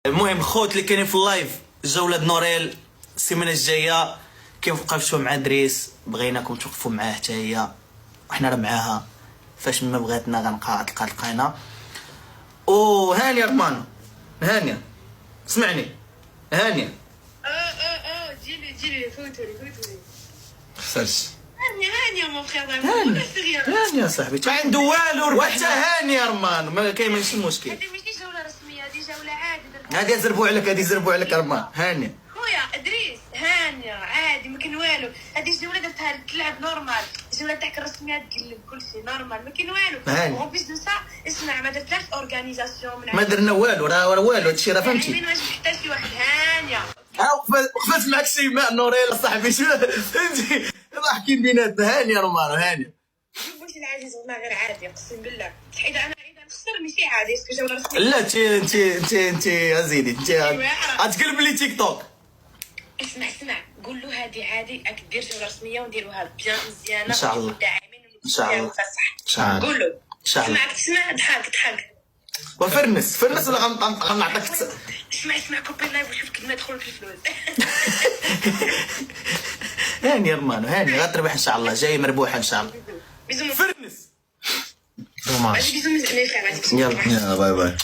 المهم خوت اللي كاينين في اللايف، جولة نوريل السيمانه الجايه كيف وقفتوا مع دريس، بغيناكم توقفوا معاه حتى هي، وحنا راه معاها فاش ما بغاتنا تلقانا. هانيه رمانو، هانيه اسمعني، هانيه جيلي فوتولي خسرت. هانيه مون فخير هانيه صاحبي ما عنده والو، حتى هانيه رمانو ما كاين ماشي مشكل. هذه ماشي جوله رسميه، هذه جوله عادي. هادي يزربوا عليك رمان. هانيه خويا ادريس، هانيه عادي ما كاين والو. هذه الجوله درتها تلعب نورمال، الجوله تاعك الرسميه تقلب كلشي نورمال ما كاين والو. وباش ننسى اسمع، ما درتلاش اورغانيزاسيون، ما درنا والو، راه والو هادشي راه فهمتي. يعني ما حتى شي واحد. هانيه وقفت معك شيماء نوريل صاحبي، شو فهمتي ضاحكين بيناتنا. هانيه رمانو، هانيه واش العزيز والله غير عادي، اقسم بالله. حيت انا اذا نخسر ماشي عادي، اسكو جوله رسميه. لا انت ازيدي، انت غتقلب لي تيك توك. اسمع قول له هذه عادي، راك دير جوله رسميه ونديروها بيان مزيانه ان شاء الله، ان شاء الله، ان شاء الله، قول له ان شاء الله. اسمع ضحك وفرنس ولا غنعطيك. اسمع كوبي لايف وشوف كيف ما يدخل في الفلوس. هاني رمانو، هاني غتربح ان شاء الله، جاي مربوحه ان شاء الله. بيزو فرنس بيزو. يلا باي باي.